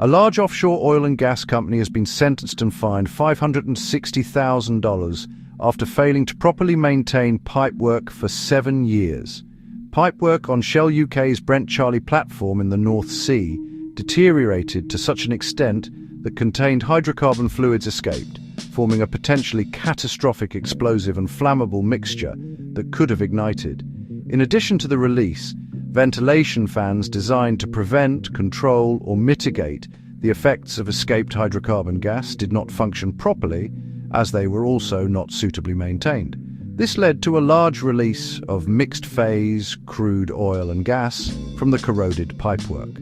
A large offshore oil and gas company has been sentenced and fined $560,000 after failing to properly maintain pipework for 7 years. Pipework on Shell UK's Brent Charlie platform in the North Sea deteriorated to such an extent that contained hydrocarbon fluids escaped, forming a potentially catastrophic explosive and flammable mixture that could have ignited. In addition to the release, ventilation fans designed to prevent, control, or mitigate the effects of escaped hydrocarbon gas did not function properly, as they were also not suitably maintained. This led to a large release of mixed-phase crude oil and gas from the corroded pipework.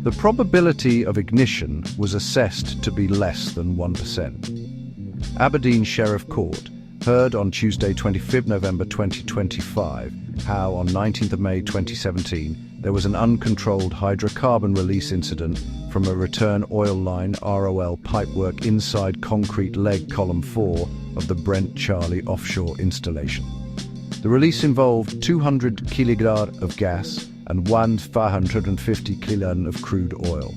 The probability of ignition was assessed to be less than 1%. Aberdeen Sheriff Court heard on Tuesday 25 November 2025 how on 19th of May 2017 there was an uncontrolled hydrocarbon release incident from a return oil line ROL pipework inside concrete leg column 4 of the Brent Charlie offshore installation. The release involved 200 kg of gas and 1,550 kg of crude oil,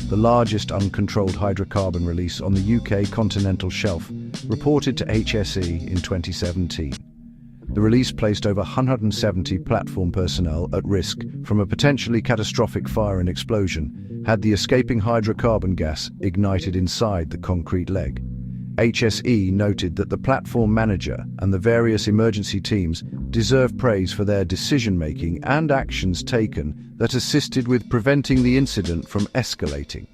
the largest uncontrolled hydrocarbon release on the UK continental shelf, reported to HSE in 2017. The release placed over 170 platform personnel at risk from a potentially catastrophic fire and explosion had the escaping hydrocarbon gas ignited inside the concrete leg. HSE noted that the platform manager and the various emergency teams deserve praise for their decision-making and actions taken that assisted with preventing the incident from escalating.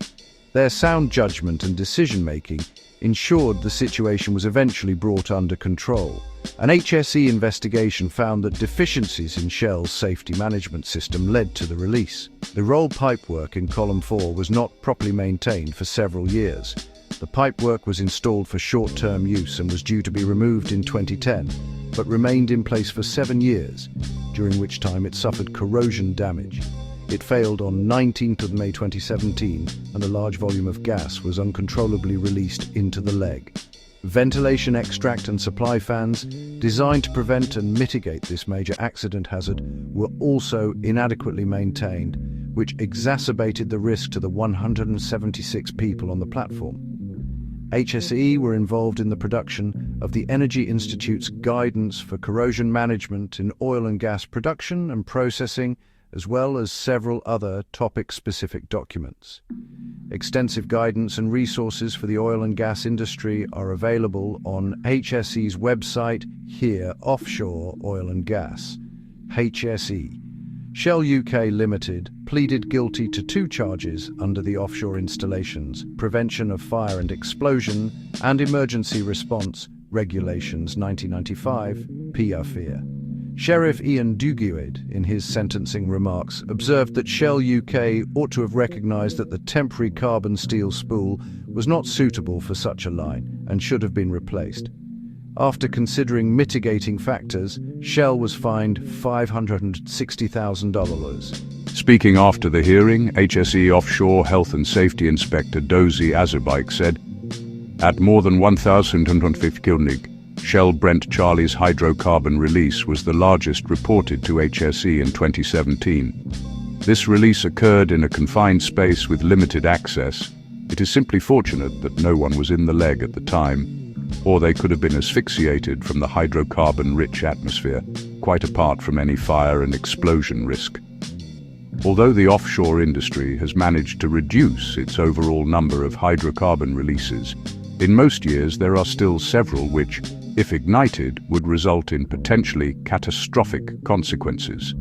Their sound judgment and decision-making ensured the situation was eventually brought under control. An HSE investigation found that deficiencies in Shell's safety management system led to the release. The rolled pipework in column 4 was not properly maintained for several years. The pipework was installed for short-term use and was due to be removed in 2010, but remained in place for 7 years, during which time it suffered corrosion damage. It failed on 19th of May 2017, and a large volume of gas was uncontrollably released into the leg. Ventilation extract and supply fans, designed to prevent and mitigate this major accident hazard, were also inadequately maintained, which exacerbated the risk to the 176 people on the platform. HSE were involved in the production of the Energy Institute's Guidance for Corrosion Management in Oil and Gas Production and Processing, as well as several other topic-specific documents. Extensive guidance and resources for the oil and gas industry are available on HSE's website here, Offshore Oil and Gas. HSE. Shell UK Limited pleaded guilty to 2 charges under the Offshore Installations, Prevention of Fire and Explosion, and Emergency Response Regulations 1995, PIFIR. Sheriff Ian Duguid, in his sentencing remarks, observed that Shell UK ought to have recognised that the temporary carbon steel spool was not suitable for such a line and should have been replaced. After considering mitigating factors, Shell was fined $560,000. Speaking after the hearing, HSE Offshore Health and Safety Inspector Dozy Azerbike said, "At more than 1,150 kg, Shell Brent Charlie's hydrocarbon release was the largest reported to HSE in 2017. This release occurred in a confined space with limited access. It is simply fortunate that no one was in the leg at the time, or they could have been asphyxiated from the hydrocarbon-rich atmosphere, quite apart from any fire and explosion risk." Although the offshore industry has managed to reduce its overall number of hydrocarbon releases, in most years there are still several which, if ignited, would result in potentially catastrophic consequences.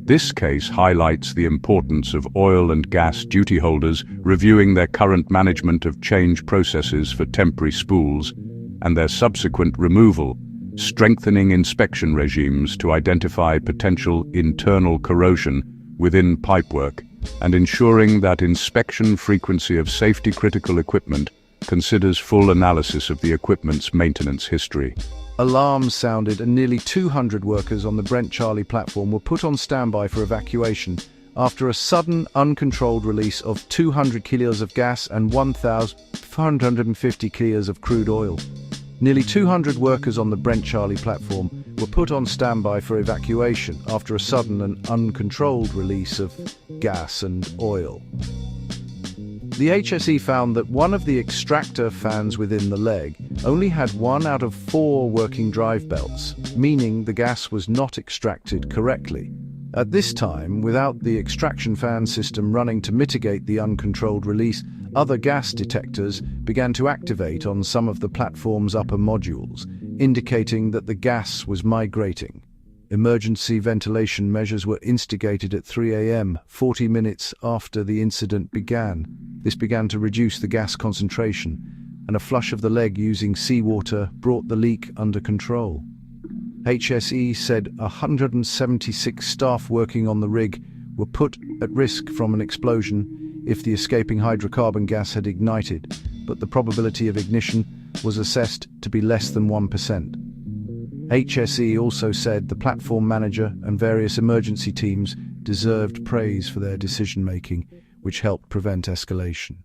This case highlights the importance of oil and gas duty holders reviewing their current management of change processes for temporary spools and their subsequent removal, strengthening inspection regimes to identify potential internal corrosion within pipework, and ensuring that inspection frequency of safety-critical equipment considers full analysis of the equipment's maintenance history. Alarms sounded and nearly 200 workers on the Brent Charlie platform were put on standby for evacuation after a sudden, uncontrolled release of 200 kilos of gas and 1,550 kilos of crude oil. Nearly 200 workers on the Brent Charlie platform were put on standby for evacuation after a sudden and uncontrolled release of gas and oil. The HSE found that one of the extractor fans within the leg only had 1 out of 4 working drive belts, meaning the gas was not extracted correctly. At this time, without the extraction fan system running to mitigate the uncontrolled release, other gas detectors began to activate on some of the platform's upper modules, indicating that the gas was migrating. Emergency ventilation measures were instigated at 3 a.m., 40 minutes after the incident began. This began to reduce the gas concentration, and a flush of the leg using seawater brought the leak under control. HSE said 176 staff working on the rig were put at risk from an explosion if the escaping hydrocarbon gas had ignited, but the probability of ignition was assessed to be less than 1%. HSE also said the platform manager and various emergency teams deserved praise for their decision-making, which helped prevent escalation.